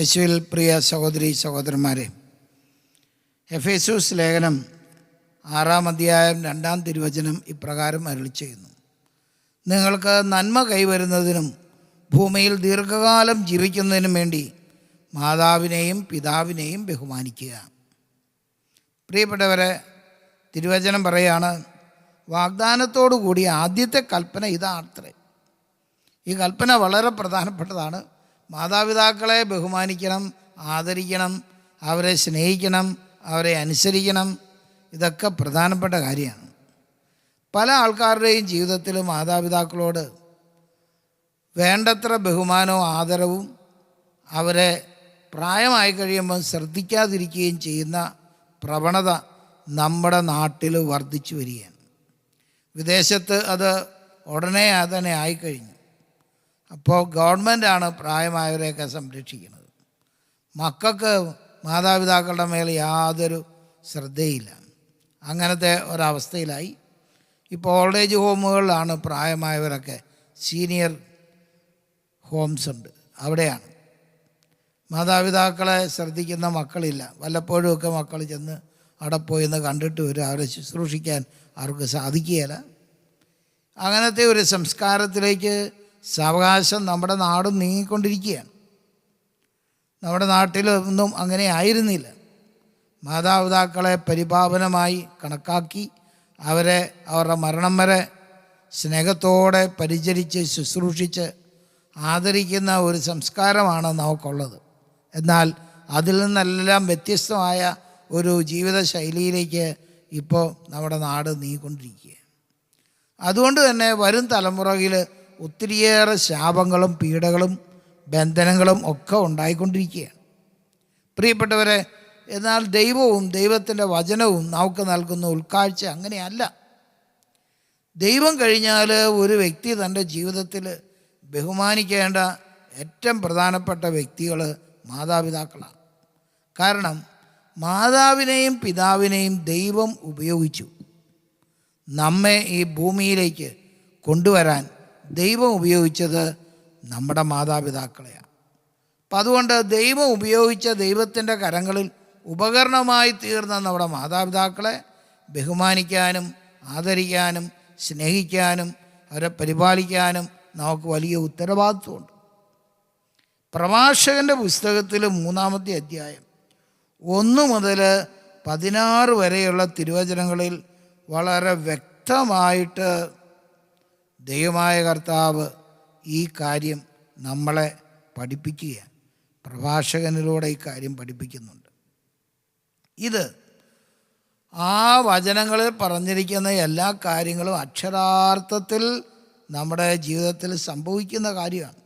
യേശുവിൽ പ്രിയ സഹോദരി സഹോദരന്മാരെ, എഫേസ്യൂസ് ലേഖനം 6-ാം അധ്യായം 2-ാം തിരുവചനം ഇപ്രകാരം അരുളി ചെയ്യുന്നു: നിങ്ങൾക്ക് നന്മ കൈവരുന്നതിനും ഭൂമിയിൽ ദീർഘകാലം ജീവിക്കുന്നതിനും വേണ്ടി മാതാവിനെയും പിതാവിനെയും ബഹുമാനിക്കുക. പ്രിയപ്പെട്ടവരെ, തിരുവചനം പറയാണ്, വാഗ്ദാനത്തോടു കൂടി ആദ്യത്തെ കൽപ്പന ഇതാത്രേ. ഈ കൽപ്പന വളരെ പ്രധാനപ്പെട്ടതാണ്. മാതാപിതാക്കളെ ബഹുമാനിക്കണം, ആദരിക്കണം, അവരെ സ്നേഹിക്കണം, അവരെ അനുസരിക്കണം. ഇതൊക്കെ പ്രധാനപ്പെട്ട കാര്യമാണ്. പല ആൾക്കാരുടെയും ജീവിതത്തിൽ മാതാപിതാക്കളോട് വേണ്ടത്ര ബഹുമാനവും ആദരവും അവരെ പ്രായമായി കഴിയുമ്പോൾ ശ്രദ്ധിക്കാതിരിക്കുകയും ചെയ്യുന്ന പ്രവണത നമ്മുടെ നാട്ടിൽ വർദ്ധിച്ചു വരികയാണ്. വിദേശത്ത് അത് ഉടനെ തന്നെ ആയിക്കഴിഞ്ഞു. അപ്പോൾ ഗവൺമെൻറ്റാണ് പ്രായമായവരെയൊക്കെ സംരക്ഷിക്കുന്നത്. മക്കൾക്ക് മാതാപിതാക്കളുടെ മേൽ യാതൊരു ശ്രദ്ധയില്ല. അങ്ങനത്തെ ഒരവസ്ഥയിലായി. ഇപ്പോൾ ഓൾഡ് ഏജ് ഹോമുകളിലാണ് പ്രായമായവരൊക്കെ. സീനിയർ ഹോംസ് ഉണ്ട്, അവിടെയാണ്. മാതാപിതാക്കളെ ശ്രദ്ധിക്കുന്ന മക്കളില്ല. വല്ലപ്പോഴുമൊക്കെ മക്കൾ ചെന്ന് അവിടെ പോയി എന്ന് കണ്ടിട്ട് വരും. അവരെ ശുശ്രൂഷിക്കാൻ അവർക്ക് സാധിക്കുകയില്ല. അങ്ങനത്തെ ഒരു സംസ്കാരത്തിലേക്ക് സാവകാശം നമ്മുടെ നാടും നീങ്ങിക്കൊണ്ടിരിക്കുകയാണ്. നമ്മുടെ നാട്ടിലൊന്നും അങ്ങനെ ആയിരുന്നില്ല. മാതാപിതാക്കളെ പരിപാവനമായി കണക്കാക്കി അവരെ അവരുടെ മരണം വരെ സ്നേഹത്തോടെ പരിചരിച്ച് ശുശ്രൂഷിച്ച് ആദരിക്കുന്ന ഒരു സംസ്കാരമാണ് നമുക്കുള്ളത്. എന്നാൽ അതിൽ നിന്നെല്ലാം വ്യത്യസ്തമായ ഒരു ജീവിതശൈലിയിലേക്ക് ഇപ്പോൾ നമ്മുടെ നാട് നീങ്ങിക്കൊണ്ടിരിക്കുക. അതുകൊണ്ട് തന്നെ വരും തലമുറയിൽ ഒത്തിരിയേറെ ശാപങ്ങളും പീഡകളും ബന്ധനങ്ങളും ഒക്കെ ഉണ്ടായിക്കൊണ്ടിരിക്കുകയാണ്. പ്രിയപ്പെട്ടവരെ, എന്നാൽ ദൈവവും ദൈവത്തിൻ്റെ വചനവും നമുക്ക് നൽകുന്ന ഉൾക്കാഴ്ച അങ്ങനെയല്ല. ദൈവം കഴിഞ്ഞാൽ ഒരു വ്യക്തി തൻ്റെ ജീവിതത്തിൽ ബഹുമാനിക്കേണ്ട ഏറ്റവും പ്രധാനപ്പെട്ട വ്യക്തികൾ മാതാപിതാക്കളാണ്. കാരണം മാതാവിനെയും പിതാവിനെയും ദൈവം ഉപയോഗിച്ചു. നമ്മെ ഈ ഭൂമിയിലേക്ക് കൊണ്ടുവരാൻ ദൈവം ഉപയോഗിച്ചത് നമ്മുടെ മാതാപിതാക്കളെയാണ്. അപ്പം അതുകൊണ്ട് ദൈവം ഉപയോഗിച്ച ദൈവത്തിൻ്റെ കരങ്ങളിൽ ഉപകരണമായി തീർന്ന നമ്മുടെ മാതാപിതാക്കളെ ബഹുമാനിക്കാനും ആദരിക്കാനും സ്നേഹിക്കാനും അവരെ പരിപാലിക്കാനും നമുക്ക് വലിയ ഉത്തരവാദിത്വമുണ്ട്. പ്രഭാഷകൻ്റെ പുസ്തകത്തിൽ 3-ാമത്തെ അധ്യായം 1 മുതൽ 16 വരെയുള്ള തിരുവചനങ്ങളിൽ വളരെ വ്യക്തമായിട്ട് ദൈവമായ കർത്താവ് ഈ കാര്യം നമ്മളെ പഠിപ്പിക്കുകയാണ്. പ്രഭാഷകനിലൂടെ ഈ കാര്യം പഠിപ്പിക്കുന്നുണ്ട്. ഇത് ആ വചനങ്ങളിൽ പറഞ്ഞിരിക്കുന്ന എല്ലാ കാര്യങ്ങളും അക്ഷരാർത്ഥത്തിൽ നമ്മുടെ ജീവിതത്തിൽ സംഭവിക്കുന്ന കാര്യമാണ്.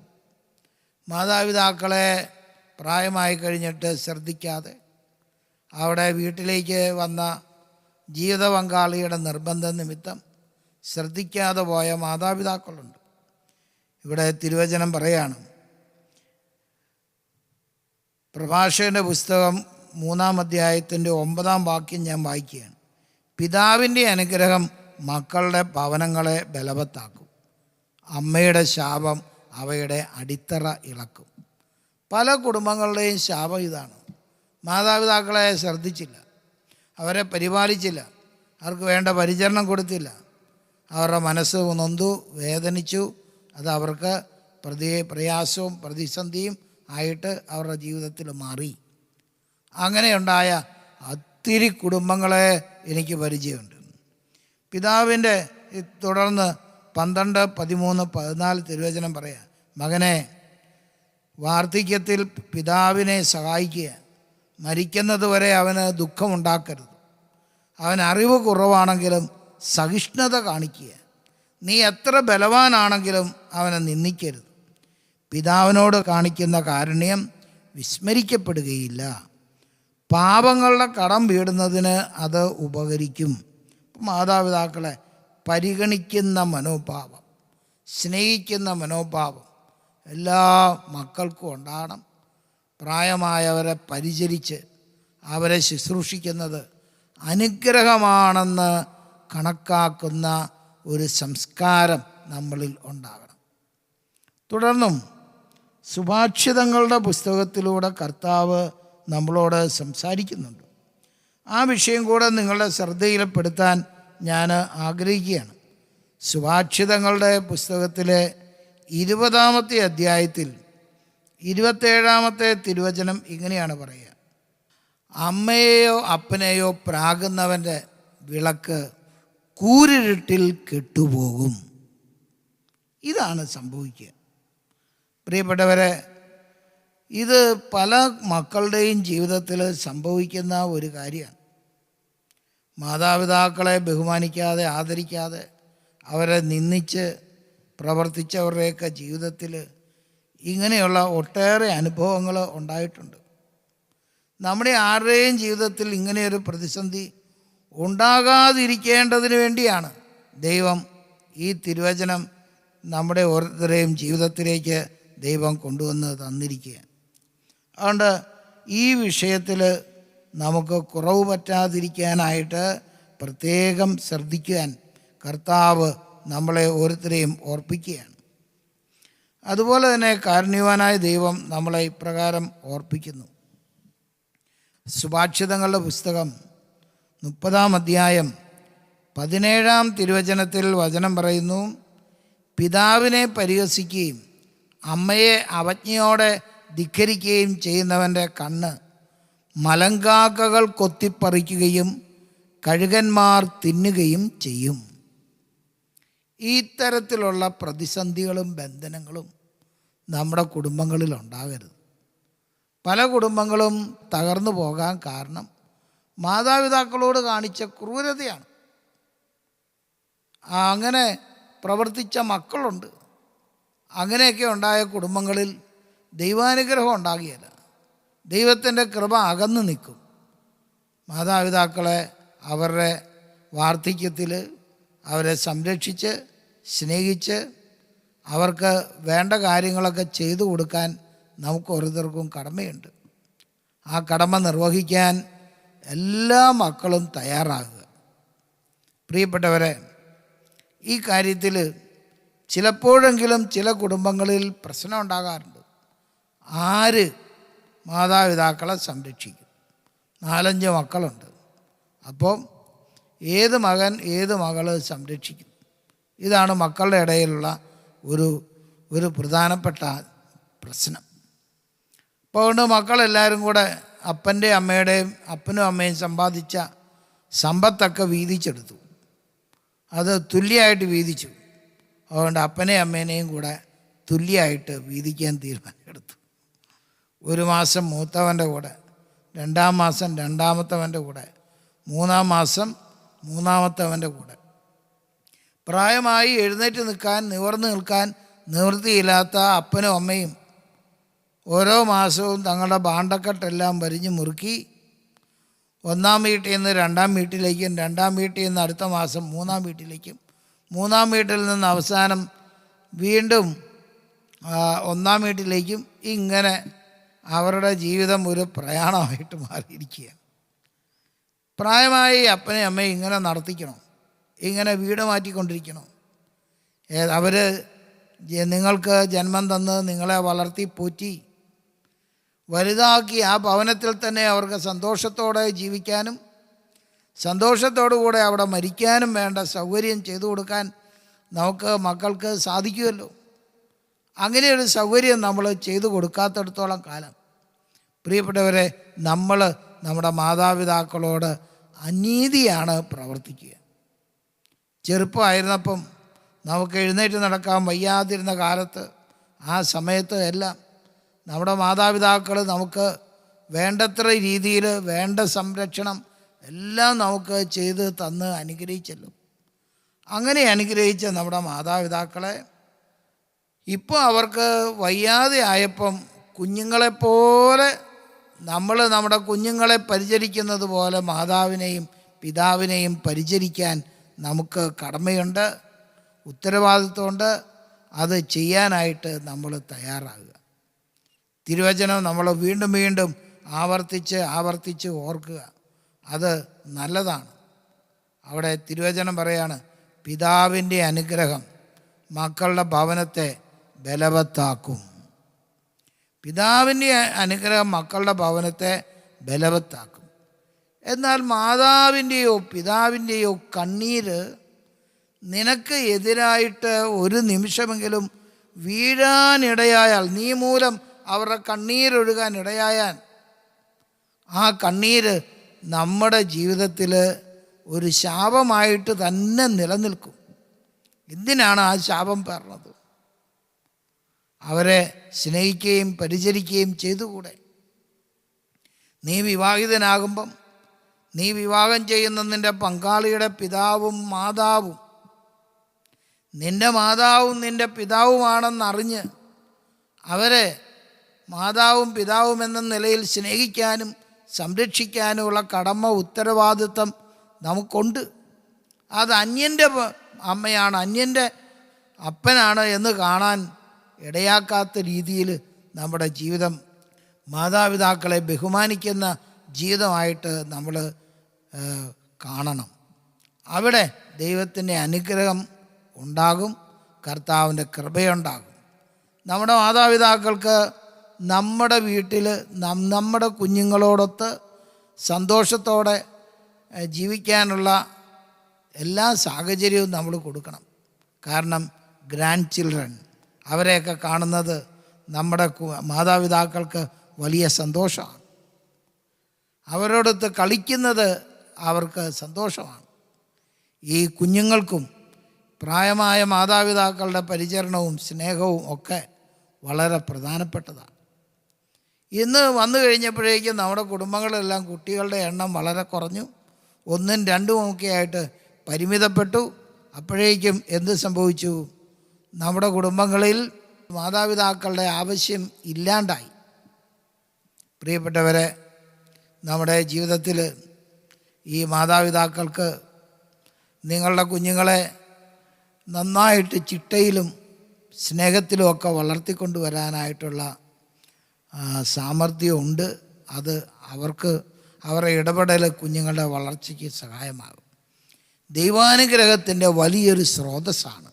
മാതാപിതാക്കളെ പ്രായമായി കഴിഞ്ഞിട്ട് ശ്രദ്ധിക്കാതെ അവിടെ വീട്ടിലേക്ക് വന്ന ജീവിത പങ്കാളിയുടെ നിർബന്ധ നിമിത്തം ശ്രദ്ധിക്കാതെ പോയ മാതാപിതാക്കളുണ്ട്. ഇവിടെ തിരുവചനം പറയാണ്, പ്രഭാഷകൻ്റെ പുസ്തകം 3-ാം അധ്യായത്തിൻ്റെ 9-ാം വാക്യം ഞാൻ വായിക്കുകയാണ്: പിതാവിൻ്റെ അനുഗ്രഹം മക്കളുടെ ഭവനങ്ങളെ ബലവത്താക്കും, അമ്മയുടെ ശാപം അവയുടെ അടിത്തറ ഇളക്കും. പല കുടുംബങ്ങളുടെയും ശാപം ഇതാണ്. മാതാപിതാക്കളെ ശ്രദ്ധിച്ചില്ല, അവരെ പരിപാലിച്ചില്ല, അവർക്ക് വേണ്ട പരിചരണം കൊടുത്തില്ല. അവരുടെ മനസ്സ് നൊന്തു വേദനിച്ചു. അത് അവർക്ക് പ്രയാസവും പ്രതിസന്ധിയും ആയിട്ട് അവരുടെ ജീവിതത്തിൽ മാറി. അങ്ങനെയുണ്ടായ ഒത്തിരി കുടുംബങ്ങളെ എനിക്ക് പരിചയമുണ്ട്. പിതാവിൻ്റെ തുടർന്ന് 12, 13, 14 തിരുവചനം പറയാം: മകനെ, വാർദ്ധക്യത്തിൽ പിതാവിനെ സഹായിക്കുക, മരിക്കുന്നത് വരെ അവന് ദുഃഖമുണ്ടാക്കരുത്. അവൻ അറിവ് കുറവാണെങ്കിലും സഹിഷ്ണുത കാണിക്കുക. നീ എത്ര ബലവാനാണെങ്കിലും അവനെ നിന്ദിക്കരുത്. പിതാവിനോട് കാണിക്കുന്ന കാരുണ്യം വിസ്മരിക്കപ്പെടുകയില്ല. പാപങ്ങളുടെ കടം വീടുന്നതിന് അത് ഉപകരിക്കും. മാതാപിതാക്കളെ പരിഗണിക്കുന്ന മനോഭാവം, സ്നേഹിക്കുന്ന മനോഭാവം എല്ലാ മക്കൾക്കും ഉണ്ടാകണം. പ്രായമായവരെ പരിചരിച്ച് അവരെ ശുശ്രൂഷിക്കുന്നത് അനുഗ്രഹമാണെന്ന് കണക്കാക്കുന്ന ഒരു സംസ്കാരം നമ്മളിൽ ഉണ്ടാകണം. തുടർന്നും സുഭാഷിതങ്ങളുടെ പുസ്തകത്തിലൂടെ കർത്താവ് നമ്മളോട് സംസാരിക്കുന്നുണ്ട്. ആ വിഷയം കൂടെ നിങ്ങളുടെ ശ്രദ്ധയിൽപ്പെടുത്താൻ ഞാൻ ആഗ്രഹിക്കുകയാണ്. സുഭാഷിതങ്ങളുടെ പുസ്തകത്തിലെ 20-ാമത്തെ അധ്യായത്തിൽ 27-ാമത്തെ തിരുവചനം ഇങ്ങനെയാണ് പറയുക: അമ്മയെയോ അപ്പനെയോ പ്രാകുന്നവൻ്റെ വിളക്ക് കൂരിരുട്ടിൽ കെട്ടുപോകും. ഇതാണ് സംഭവിക്കുക. പ്രിയപ്പെട്ടവരെ, ഇത് പല മക്കളുടെയും ജീവിതത്തിൽ സംഭവിക്കുന്ന ഒരു കാര്യമാണ്. മാതാപിതാക്കളെ ബഹുമാനിക്കാതെ, ആദരിക്കാതെ, അവരെ നിന്ദിച്ച് പ്രവർത്തിച്ചവരുടെയൊക്കെ ജീവിതത്തിൽ ഇങ്ങനെയുള്ള ഒട്ടേറെ അനുഭവങ്ങൾ ഉണ്ടായിട്ടുണ്ട്. നമ്മുടെ ആരുടെയും ജീവിതത്തിൽ ഇങ്ങനെയൊരു പ്രതിസന്ധി ഉണ്ടാകാതിരിക്കേണ്ടതിന് വേണ്ടിയാണ് ദൈവം ഈ തിരുവചനം നമ്മുടെ ഓരോരുത്തരെയും ജീവിതത്തിലേക്ക് ദൈവം കൊണ്ടുവന്ന് തന്നിരിക്കുക. അതുകൊണ്ട് ഈ വിഷയത്തിൽ നമുക്ക് കുറവ് പറ്റാതിരിക്കാനായിട്ട് പ്രത്യേകം ശ്രദ്ധിക്കാൻ കർത്താവ് നമ്മളെ ഓരോരുത്തരെയും ഓർപ്പിക്കുകയാണ്. അതുപോലെ തന്നെ കാരുണ്യവാനായ ദൈവം നമ്മളെ ഇപ്രകാരം ഓർപ്പിക്കുന്നു. സുഭാഷിതങ്ങളുടെ പുസ്തകം 30-ാം അധ്യായം 17-ാം തിരുവചനത്തിൽ വചനം പറയുന്നു: പിതാവിനെ പരിഹസിക്കുകയും അമ്മയെ അവജ്ഞയോടെ ധിക്കരിക്കുകയും ചെയ്യുന്നവൻ്റെ കണ്ണ് മലങ്കാക്കകൾ കൊത്തിപ്പറിക്കുകയും കഴുകന്മാർ തിന്നുകയും ചെയ്യും. ഈ തരത്തിലുള്ള പ്രതിസന്ധികളും ബന്ധനങ്ങളും നമ്മുടെ കുടുംബങ്ങളിൽ ഉണ്ടാകരുത്. പല കുടുംബങ്ങളും തകർന്നു പോകാൻ കാരണം മാതാപിതാക്കളോട് കാണിച്ച ക്രൂരതയാണ്. അങ്ങനെ പ്രവർത്തിച്ച മക്കളുണ്ട്. അങ്ങനെയൊക്കെ ഉണ്ടായ കുടുംബങ്ങളിൽ ദൈവാനുഗ്രഹം ഉണ്ടാകുകയില്ല. ദൈവത്തിൻ്റെ കൃപ അകന്നു നിൽക്കും. മാതാപിതാക്കളെ അവരുടെ വാർദ്ധക്യത്തിൽ അവരെ സംരക്ഷിച്ച് സ്നേഹിച്ച് അവർക്ക് വേണ്ട കാര്യങ്ങളൊക്കെ ചെയ്തു കൊടുക്കാൻ നമുക്ക് ഓരോരുത്തർക്കും കടമയുണ്ട്. ആ കടമ നിർവഹിക്കാൻ എല്ലാ മക്കളും തയ്യാറാകുക. പ്രിയപ്പെട്ടവരെ, ഈ കാര്യത്തിൽ ചിലപ്പോഴെങ്കിലും ചില കുടുംബങ്ങളിൽ പ്രശ്നം ഉണ്ടാകാറുണ്ട്. ആര് മാതാപിതാക്കളെ സംരക്ഷിക്കും? 4-5 മക്കളുണ്ട്. അപ്പം ഏത് മകൻ ഏത് മകൾ സംരക്ഷിക്കും? ഇതാണ് മക്കളുടെ ഇടയിലുള്ള ഒരു പ്രധാനപ്പെട്ട പ്രശ്നം. അപ്പോൾ അതുകൊണ്ട് മക്കളെല്ലാവരും കൂടെ അപ്പനും അമ്മയും സമ്പാദിച്ച സമ്പത്തൊക്കെ വീതിച്ചെടുത്തു. അത് തുല്യമായിട്ട് വീതിച്ചു. അതുകൊണ്ട് അപ്പനെയും അമ്മേനെയും കൂടെ തുല്യമായിട്ട് വീതിക്കാൻ തീരുമാനമെടുത്തു. 1 മാസം മൂത്തവൻ്റെ കൂടെ, 2-ാം മാസം രണ്ടാമത്തവൻ്റെ കൂടെ, 3-ാം മാസം മൂന്നാമത്തവൻ്റെ കൂടെ. പ്രായമായി എഴുന്നേറ്റ് നിൽക്കാൻ, നിവർന്ന് നിൽക്കാൻ നിവൃത്തിയില്ലാത്ത അപ്പനും അമ്മയും ഓരോ മാസവും തങ്ങളുടെ ഭാണ്ഡക്കെട്ടെല്ലാം വരിഞ്ഞ് മുറുക്കി 1-ാം വീട്ടിൽ നിന്ന് 2-ാം വീട്ടിലേക്കും, 2-ാം വീട്ടിൽ നിന്ന് അടുത്ത മാസം 3-ാം വീട്ടിലേക്കും, 3-ാം വീട്ടിൽ നിന്ന് അവസാനം വീണ്ടും 1-ാം വീട്ടിലേക്കും, ഇങ്ങനെ അവരുടെ ജീവിതം ഒരു പ്രയാണമായിട്ട് മാറിയിരിക്കുകയാണ്. പ്രായമായി അപ്പനെയും അമ്മയും ഇങ്ങനെ നടത്തിക്കണം, ഇങ്ങനെ വീട് മാറ്റിക്കൊണ്ടിരിക്കണം. അവർ നിങ്ങൾക്ക് ജന്മം തന്ന് നിങ്ങളെ വളർത്തി പോറ്റി വലുതാക്കി ആ ഭവനത്തിൽ തന്നെ അവർക്ക് സന്തോഷത്തോടെ ജീവിക്കാനും സന്തോഷത്തോടു കൂടെ അവിടെ മരിക്കാനും വേണ്ട സൗകര്യം ചെയ്തു കൊടുക്കാൻ നമുക്ക് മക്കൾക്ക് സാധിക്കുമല്ലോ. അങ്ങനെയൊരു സൗകര്യം നമ്മൾ ചെയ്തു കൊടുക്കാത്തിടത്തോളം കാലം പ്രിയപ്പെട്ടവരെ, നമ്മൾ നമ്മുടെ മാതാപിതാക്കളോട് അനീതിയാണ് പ്രവർത്തിക്കുക. ചെറുപ്പമായിരുന്നപ്പം നമുക്ക് എഴുന്നേറ്റ് നടക്കാൻ വയ്യാതിരുന്ന കാലത്ത്, ആ സമയത്ത് എല്ലാം നമ്മുടെ മാതാപിതാക്കൾ നമുക്ക് വേണ്ടത്ര രീതിയിൽ വേണ്ട സംരക്ഷണം എല്ലാം നമുക്ക് ചെയ്ത് തന്ന് അനുഗ്രഹിച്ചല്ലോ. അങ്ങനെ അനുഗ്രഹിച്ച നമ്മുടെ മാതാപിതാക്കളെ ഇപ്പോൾ അവർക്ക് വയ്യാതെ ആയപ്പം കുഞ്ഞുങ്ങളെപ്പോലെ നമ്മൾ നമ്മുടെ കുഞ്ഞുങ്ങളെ പരിചരിക്കുന്നത് പോലെ മാതാവിനെയും പിതാവിനെയും പരിചരിക്കാൻ നമുക്ക് കടമയുണ്ട്, ഉത്തരവാദിത്വമുണ്ട്. അത് ചെയ്യാനായിട്ട് നമ്മൾ തയ്യാറാകുക. തിരുവചനം നമ്മൾ വീണ്ടും വീണ്ടും ആവർത്തിച്ച് ഓർക്കുക. അത് നല്ലതാണ്. അവിടെ തിരുവചനം പറയാണ്, പിതാവിൻ്റെ അനുഗ്രഹം മക്കളുടെ ഭവനത്തെ ബലവത്താക്കും. പിതാവിൻ്റെ അനുഗ്രഹം മക്കളുടെ ഭവനത്തെ ബലവത്താക്കും. എന്നാൽ മാതാവിൻ്റെയോ പിതാവിൻ്റെയോ കണ്ണീര് നിനക്ക് എതിരായിട്ട് ഒരു നിമിഷമെങ്കിലും വീഴാനിടയായാൽ, നീ മൂലം അവരുടെ കണ്ണീരൊഴുകാൻ ഇടയായാൽ, ആ കണ്ണീര് നമ്മുടെ ജീവിതത്തിൽ ഒരു ശാപമായിട്ട് തന്നെ നിലനിൽക്കും. എന്തിനാണ് ആ ശാപം പറഞ്ഞത്? അവരെ സ്നേഹിക്കുകയും പരിചരിക്കുകയും ചെയ്തുകൂടെ? നീ വിവാഹിതനാകുമ്പം നീ വിവാഹം ചെയ്യുന്ന നിൻ്റെ പങ്കാളിയുടെ പിതാവും മാതാവും നിൻ്റെ മാതാവും നിൻ്റെ പിതാവുമാണെന്നറിഞ്ഞ് അവരെ മാതാവും പിതാവും എന്ന നിലയിൽ സ്നേഹിക്കാനും സംരക്ഷിക്കാനുമുള്ള കടമ, ഉത്തരവാദിത്വം നമുക്കുണ്ട്. അത് അന്യൻ്റെ അമ്മയാണ്, അന്യൻ്റെ അപ്പനാണ് എന്ന് കാണാൻ ഇടയാക്കാത്ത രീതിയിൽ നമ്മുടെ ജീവിതം മാതാപിതാക്കളെ ബഹുമാനിക്കുന്ന ജീവിതമായിട്ട് നമ്മൾ കാണണം. അവിടെ ദൈവത്തിൻ്റെ അനുഗ്രഹം ഉണ്ടാകും, കർത്താവിൻ്റെ കൃപയുണ്ടാകും. നമ്മുടെ മാതാപിതാക്കൾക്ക് നമ്മുടെ വീട്ടിൽ നമ്മുടെ കുഞ്ഞുങ്ങളോടൊത്ത് സന്തോഷത്തോടെ ജീവിക്കാനുള്ള എല്ലാ സാഹചര്യവും നമ്മൾ കൊടുക്കണം. കാരണം ഗ്രാൻഡ് ചിൽഡ്രൻ അവരെയൊക്കെ കാണുന്നത് നമ്മുടെ മാതാപിതാക്കൾക്ക് വലിയ സന്തോഷമാണ്. അവരോടൊത്ത് കളിക്കുന്നത് അവർക്ക് സന്തോഷമാണ്. ഈ കുഞ്ഞുങ്ങൾക്കും പ്രായമായ മാതാപിതാക്കളുടെ പരിചരണവും സ്നേഹവും ഒക്കെ വളരെ പ്രധാനപ്പെട്ടതാണ്. ഇന്ന് വന്നു കഴിഞ്ഞപ്പോഴേക്കും നമ്മുടെ കുടുംബങ്ങളെല്ലാം കുട്ടികളുടെ എണ്ണം വളരെ കുറഞ്ഞു, 1ഉം 2ഉം ഒക്കെ ആയിട്ട് പരിമിതപ്പെട്ടു. അപ്പോഴേക്കും എന്ത് സംഭവിച്ചു? നമ്മുടെ കുടുംബങ്ങളിൽ മാതാപിതാക്കളുടെ ആവശ്യം ഇല്ലാണ്ടായി. പ്രിയപ്പെട്ടവരെ, നമ്മുടെ ജീവിതത്തിൽ ഈ മാതാപിതാക്കൾക്ക് നിങ്ങളുടെ കുഞ്ഞുങ്ങളെ നന്നായിട്ട് ചിട്ടയിലും സ്നേഹത്തിലുമൊക്കെ വളർത്തിക്കൊണ്ടുവരാനായിട്ടുള്ള സാമർഥ്യമുണ്ട്. അത് അവരുടെ ഇടപെടൽ കുഞ്ഞുങ്ങളുടെ വളർച്ചയ്ക്ക് സഹായമാകും. ദൈവാനുഗ്രഹത്തിൻ്റെ വലിയൊരു സ്രോതസ്സാണ്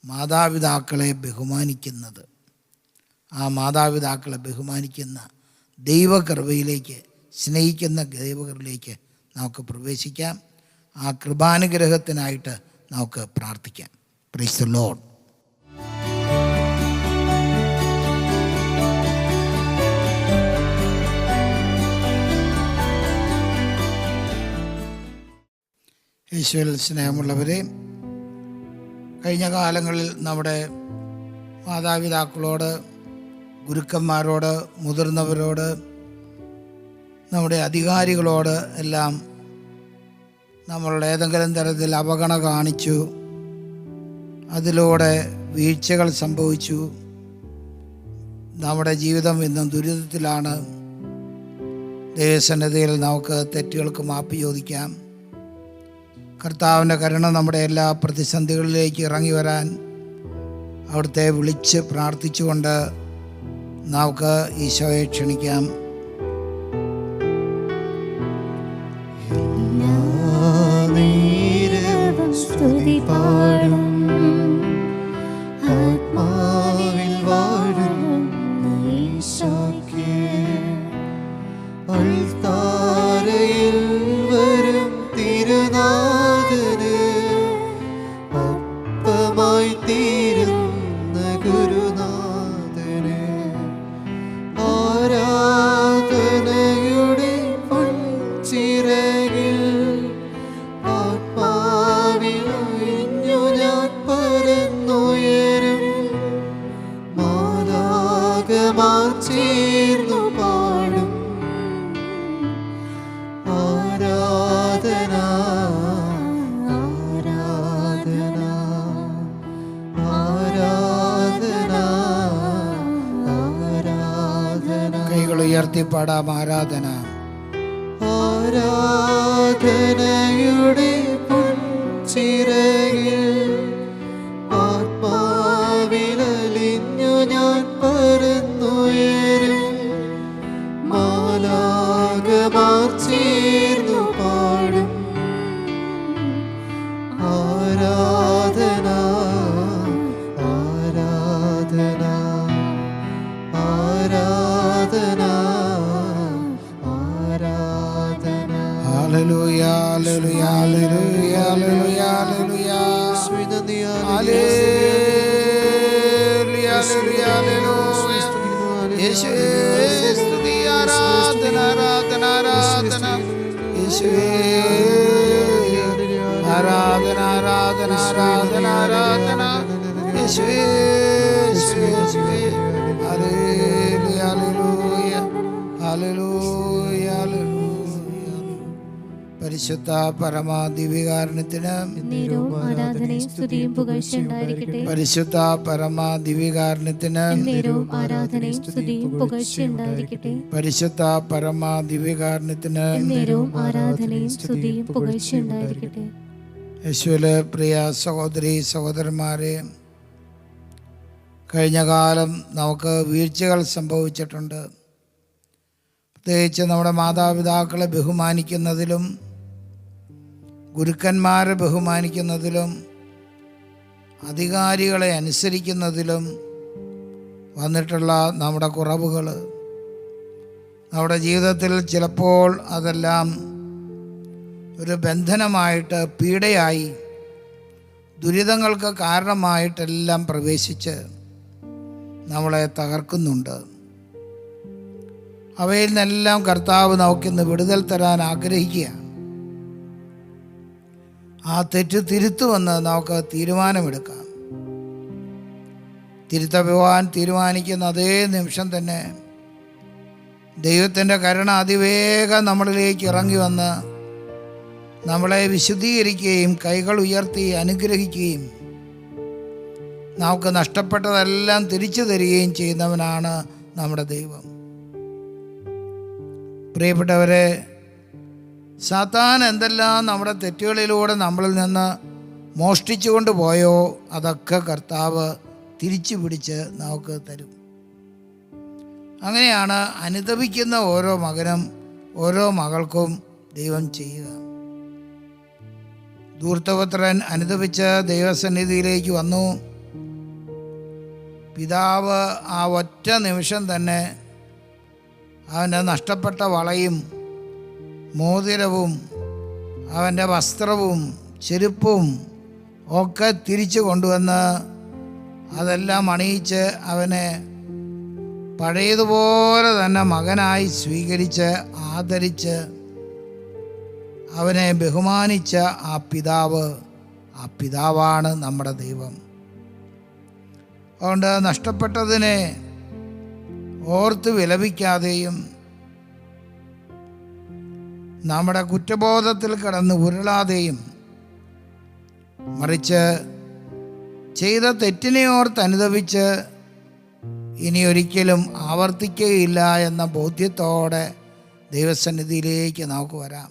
മാതാപിതാക്കളെ ബഹുമാനിക്കുന്നത്. ആ മാതാപിതാക്കളെ ബഹുമാനിക്കുന്ന ദൈവകൃപയിലേക്ക്, സ്നേഹിക്കുന്ന ദൈവകൃപയിലേക്ക് നമുക്ക് പ്രവേശിക്കാം. ആ കൃപാനുഗ്രഹത്തിനായിട്ട് നമുക്ക് പ്രാർത്ഥിക്കാം. Praise the Lord. യേശുവിൽ സ്നേഹമുള്ളവരെ, കഴിഞ്ഞ കാലങ്ങളിൽ നമ്മുടെ മാതാപിതാക്കളോട്, ഗുരുക്കന്മാരോട്, മുതിർന്നവരോട്, നമ്മുടെ അധികാരികളോട് എല്ലാം നമ്മളുടെ ഏതെങ്കിലും തരത്തിൽ അവഗണന കാണിച്ചു, അതിലൂടെ വീഴ്ചകൾ സംഭവിച്ചു. നമ്മുടെ ജീവിതം ഇന്നും ദുരിതത്തിലാണ്. ദൈവസന്നിധിയിൽ നമുക്ക് തെറ്റുകൾക്ക് മാപ്പ് ചോദിക്കാം. കർത്താവിൻ്റെ കരുണ നമ്മുടെ എല്ലാ പ്രതിസന്ധികളിലേക്ക് ഇറങ്ങി വരാൻ അവിടുത്തെ വിളിച്ച് പ്രാർത്ഥിച്ചുകൊണ്ട് നമുക്ക് ഈശോയെ ക്ഷണിക്കാം. സ്തുതി പാടും ആത്മാവിൽ വാഴും ഈശോയ്ക്ക്, അൾത്താരയിൽ വരും തിരുനാഥന് ഒപ്പമായി തീരുന്ന ഗുരുനാഥന് ആരാധനയുടെ പൊൻചിറകിൽ ചേർന്നു പാടും ആരാധന ആരാധന ആരാധന ആരാധന. കൈകൾ ഉയർത്തി പാടാം. ആരാധന. ആരാധനയുടെ പൊൻചിറകിൽ ആത്മാവിലലിഞ്ഞു ഞാൻ പറന്നുയരും മാലാഖമാർ ചേർന്നു പാടും ആരാധന ആരാധന ആരാധന. Hallelujah hallelujah hallelujah hallelujah hallelujah hallelujah യേശുവേ സ്തുതി ആരാധന ആരാധന ആരാധന യേശുവേ ആരാധന ആരാധന ആരാധന ആരാധന യേശുവേ യേശുവേ യേശുവേ ഹല്ലേലൂയ ഹല്ലേലൂയ ഹല്ലേലൂയ ഹല്ലേലൂയ. പരിശുദ്ധ പരമാദിവ്യകാരുണ്യത്തിന് നേരവും ആരാധനയും സ്തുതിയും പുകഴ്ചയും ഉണ്ടായിരിക്കട്ടെ. പരിശുദ്ധ പരമാദിവ്യകാരുണ്യത്തിന് നേരവും ആരാധനയും സ്തുതിയും പുകഴ്ചയും ഉണ്ടായിരിക്കട്ടെ. പരിശുദ്ധ പരമാദിവ്യകാരുണ്യത്തിന് നേരവും ആരാധനയും സ്തുതിയും പുകഴ്ചയും ഉണ്ടായിരിക്കട്ടെ. യേശുവിലെ പ്രിയ സഹോദരി സഹോദരന്മാരെ, കഴിഞ്ഞ കാലം നമുക്ക് വീഴ്ചകൾ സംഭവിച്ചിട്ടുണ്ട്. പ്രത്യേകിച്ച് നമ്മുടെ മാതാപിതാക്കളെ ബഹുമാനിക്കുന്നതിലും ഗുരുക്കന്മാരെ ബഹുമാനിക്കുന്നതിലും അധികാരികളെ അനുസരിക്കുന്നതിലും വന്നിട്ടുള്ള നമ്മുടെ കുറവുകൾ നമ്മുടെ ജീവിതത്തിൽ ചിലപ്പോൾ അതെല്ലാം ഒരു ബന്ധനമായിട്ട് പീഡയായി ദുരിതങ്ങൾക്ക് കാരണമായിട്ടെല്ലാം പ്രവേശിച്ച് നമ്മളെ തകർക്കുന്നുണ്ട്. അവയിൽ നിന്നെല്ലാം കർത്താവ് നമുക്കിന്ന് വിടുതൽ തരാൻ ആഗ്രഹിക്കുകയാണ്. ആ തെറ്റ് തിരുത്തുമെന്ന് നമുക്ക് തീരുമാനമെടുക്കാം. തിരുത്തപോകാൻ തീരുമാനിക്കുന്ന അതേ നിമിഷം തന്നെ ദൈവത്തിൻ്റെ കരുണ അതിവേഗം നമ്മളിലേക്ക് ഇറങ്ങി വന്ന് നമ്മളെ വിശുദ്ധീകരിക്കുകയും കൈകൾ ഉയർത്തി അനുഗ്രഹിക്കുകയും നമുക്ക് നഷ്ടപ്പെട്ടതെല്ലാം തിരിച്ചു തരികയും ചെയ്യുന്നവനാണ് നമ്മുടെ ദൈവം. പ്രിയപ്പെട്ടവരെ, സാത്താൻ എന്തെല്ലാം നമ്മുടെ തെറ്റുകളിലൂടെ നമ്മളിൽ നിന്ന് മോഷ്ടിച്ചു കൊണ്ട് പോയോ അതൊക്കെ കർത്താവ് തിരിച്ചു പിടിച്ച് നമുക്ക് തരും. അങ്ങനെയാണ് അനുതപിക്കുന്ന ഓരോ മകനും ഓരോ മകൾക്കും ദൈവം ചെയ്യുക. ധൂർത്തപുത്രൻ അനുതപിച്ച് ദൈവസന്നിധിയിലേക്ക് വന്നു. പിതാവ് ആ ഒറ്റ നിമിഷം തന്നെ അവൻ്റെ നഷ്ടപ്പെട്ട വളയും മോതിരവും അവൻ്റെ വസ്ത്രവും ചെരുപ്പും ഒക്കെ തിരിച്ചു കൊണ്ടുവന്ന് അതെല്ലാം അണിയിച്ച് അവനെ പഴയതുപോലെ തന്നെ മകനായി സ്വീകരിച്ച് ആദരിച്ച് അവനെ ബഹുമാനിച്ച ആ പിതാവാണ് നമ്മുടെ ദൈവം. അതുകൊണ്ട് നഷ്ടപ്പെട്ടതിനെ ഓർത്ത് വിലപിക്കാതെയും നമ്മുടെ കുറ്റബോധത്തിൽ കിടന്ന് ഉരുളാതെയും മറിച്ച് ചെയ്ത തെറ്റിനെ ഓർത്ത് അനുതപിച്ച് ഇനി ഒരിക്കലും ആവർത്തിക്കുകയില്ല എന്ന ബോധ്യത്തോടെ ദൈവസന്നിധിയിലേക്ക് നമുക്ക് വരാം.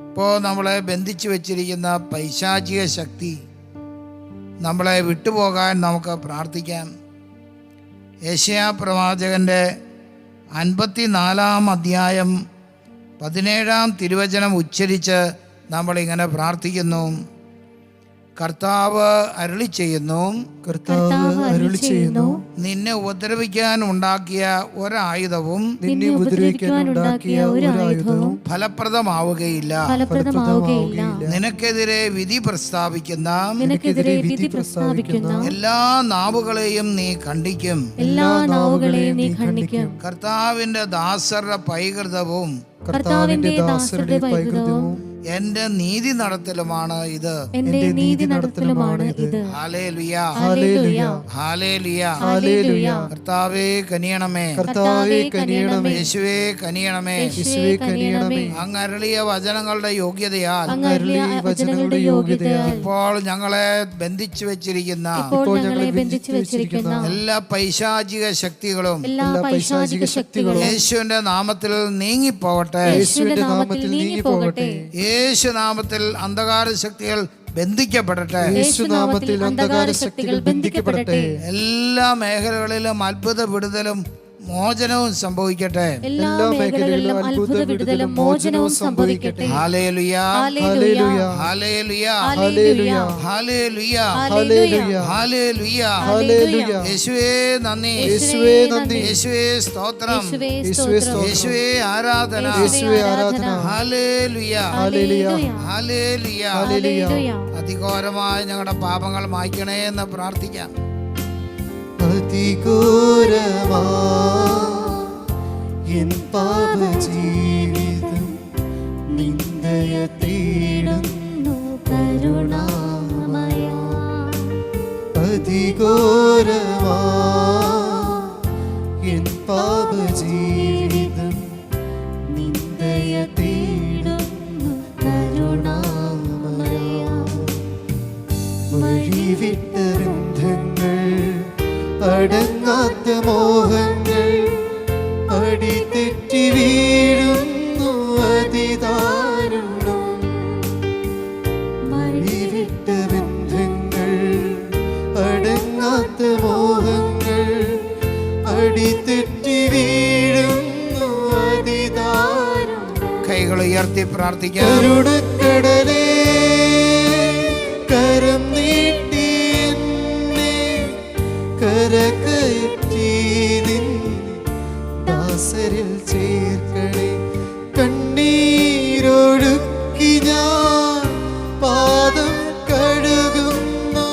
ഇപ്പോൾ നമ്മളെ ബന്ധിച്ചു വച്ചിരിക്കുന്ന പൈശാചിക ശക്തി നമ്മളെ വിട്ടുപോകാൻ നമുക്ക് പ്രാർത്ഥിക്കാം. യെശയ്യാ പ്രവാചകൻ്റെ 54 അധ്യായം 17 തിരുവചനം ഉച്ചരിച്ച് നമ്മളിങ്ങനെ പ്രാർത്ഥിക്കുന്നു. കർത്താവ് അരുളി ചെയ്യുന്നു, നിന്നെ ഉപദ്രവിക്കാൻ ഉണ്ടാക്കിയ ഒരായുധവും ഫലപ്രദമാവുകയില്ല. നിനക്കെതിരെ വിധി പ്രസ്താവിക്കുന്ന എല്ലാ നാവുകളെയും നീ ഖണ്ഡിക്കും. കർത്താവിന്റെ ദാസരുടെ പൈകൃതവും എന്റെ നീതി നടത്തലുമാണ് ഇത്. Hallelujah hallelujah. കർത്താവേ കനിയണമേ, യേശുവേ കനിയണമേ. അങ്ങ് അരുളിയ വചനങ്ങളുടെ യോഗ്യതയാൽ ഇപ്പോൾ ഞങ്ങളെ ബന്ധിച്ചു വെച്ചിരിക്കുന്ന എല്ലാ പൈശാചിക ശക്തികളും യേശുവിന്റെ നാമത്തിൽ നീങ്ങിപ്പോകട്ടെ. യേശുനാമത്തിൽ അന്ധകാര ശക്തികൾ ബന്ധിക്കപ്പെടട്ടെ. എല്ലാ മേഖലകളിലും അത്ഭുത വിടുതലും മോചനവും സംഭവിക്കട്ടെ. എല്ലാ മേഖലകളിലും അത്ഭുത വിടുതലും മോചനവും സംഭവിക്കട്ടെ. Hallelujah, hallelujah, hallelujah, hallelujah, hallelujah, hallelujah, hallelujah. Hallelujah. യേശുവേ നന്ദി, യേശുവേ നന്ദി, യേശുവേ സ്തോത്രം, യേശുവേ സ്തോത്രം, യേശുവേ ആരാധന, യേശുവേ ആരാധന. Hallelujah, hallelujah, hallelujah. ഹല്ലേലൂയ. അതിഘോരമായ ഞങ്ങളുടെ പാപങ്ങൾ മായ്ക്കണേ എന്ന് പ്രാർത്ഥിക്കാം. അതിഘോരമാ എൻ പാപജീവിതം നിന്ദയ തേടുന്നു കരുണാമയ. അതിഘോരമാ എൻ പാപജീവിതം നിന്ദയ തേടുന്നു കരുണാമയ. വഴിവിട്ട ബന്ധങ്ങൾ, അടങ്ങാത്ത മോഹങ്ങൾ, അടിതെറ്റി വീഴുന്നു അതിദാരുണം. വഴിവിട്ട ബന്ധങ്ങൾ, അടങ്ങാത്ത മോഹങ്ങൾ, അടിതെറ്റി വീഴുന്നു അതിദാരുണം. കൈകൾ ഉയർത്തി പ്രാർത്ഥിക്കാം. കരുണക്കടലേ, കരം നീട്ടി എന്നെ കരകയറ്റി നിൻ ദാസരിൽ ചേർക്കണേ. കണ്ണീരൊഴുക്കി ഞാൻ പാദം കഴുകുന്നു,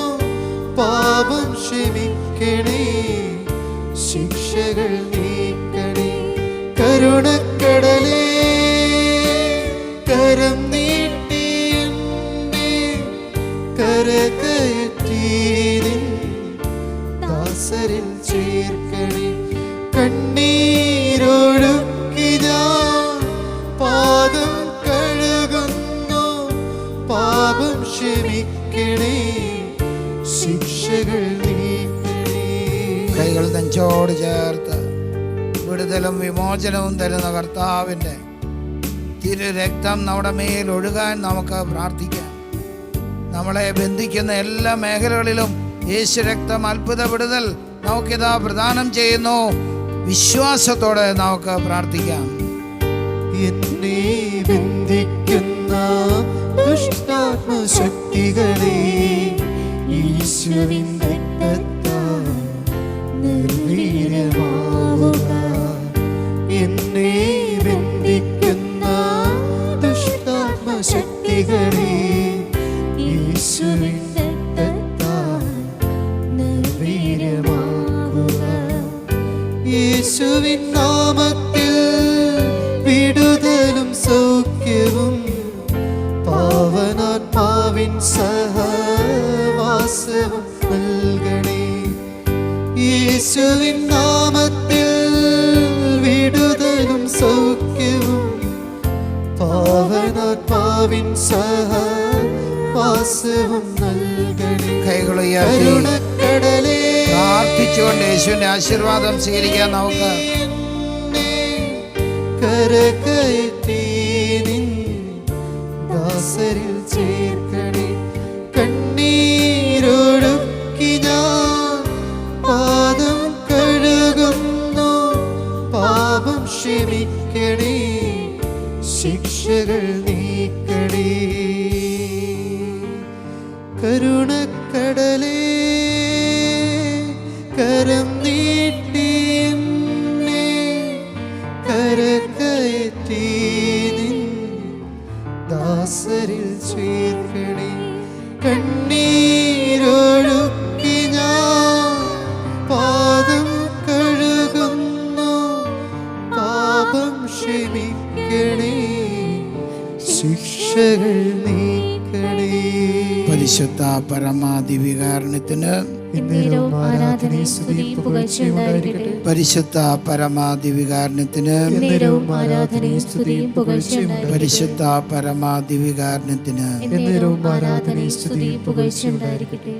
പാപം ക്ഷമിക്കണേ, ശിക്ഷകൾ നീക്കണേ. കരുണക്കടലേ, കരം നീട്ടി എന്നെ കരകയറ്റി നിൻ ദാസരിൽ ചേർക്കണേ. കണ്ണീരൊഴുക്കി ഞാൻ പാദം കഴുകുന്നു, പാപം ക്ഷമിക്കണേ, ശിക്ഷകൾ നീക്കണേ. കൈകൾ നെഞ്ചോട് ചേർത്ത് വിടുതലും വിമോചനവും തരുന്ന കർത്താവിൻ്റെ തിരുരക്തം നമ്മുടെ മേൽ ഒഴുകാൻ നമുക്ക് പ്രാർത്ഥിക്കാം. നമ്മളെ ബന്ധിക്കുന്ന എല്ലാ മേഖലകളിലും യേശു രക്തം അത്ഭുത വിടുതൽ നമുക്കിതാ പ്രദാനം ചെയ്യുന്നു. വിശ്വാസത്തോടെ നമുക്ക് പ്രാർത്ഥിക്കാം. എന്നെ ബന്ധിക്കുന്ന ദുഷ്ടാത്മശക്തികളെ യേശുവിൻ രക്തത്താൽ നിർവീര്യമാവുക. എന്നെ ബന്ധിക്കുന്ന ദുഷ്ടാത്മശക്തികളെ യേശുവിൻ രക്തത്താൽ നിർവീര്യമാക്കുക. യേശുവിൻ നാമത്തിൽ വിടുതലും സൗഖ്യവും പാവനാത്മാവിൻ സഹവാസവും നൽകണേ. യേശുവിൻ നാമത്തിൽ വിടുതലും സൗഖ്യവും പാവനാത്മാവിൻ സഹവാസവും നൽകണേ. കൈകൾ ഉയർത്തി കരുണക്കടലേ, പ്രാർത്ഥിച്ചുകൊണ്ട് യേശുവിന്റെ ആശീർവാദം സ്വീകരിക്കാൻ നമുക്ക്. കരകയറ്റി നിൻ ദാസരിൽ ചേർക്കണേ. കണ്ണീരൊഴുക്കി ഞാൻ പാദം കഴുകുന്നു, പാപം ക്ഷമിക്കണേ, ശിക്ഷകൾ നീക്കണേ. കരുണക്കടലേ, കരം നീട്ടി എന്നെ കരകയറ്റി നിൻ ദാസരിൽ ചേർക്കണേ. കണ്ണീരൊഴുക്കി ഞാൻ പാദം കഴുകുന്നു, പാപം ക്ഷമിക്കണേ, ശിക്ഷകൾ നീക്കണേ. പരിശുദ്ധ പരമാദിവികാരണത്തിന് എന്നേരവും ആരാധനയും സ്തുതിയും പുകഴ്ചയും ഉണ്ടായിരിക്കട്ടെ. പരിശുദ്ധ പരമാദിവികാരണത്തിന് എന്നേരവും ആരാധനയും സ്തുതിയും പുകഴ്ചയും ഉണ്ടായിരിക്കട്ടെ. പരിശുദ്ധ പരമാദിവികാരണത്തിന് എന്നേരവും ആരാധനയും സ്തുതിയും പുകഴ്ചയും ഉണ്ടായിരിക്കട്ടെ.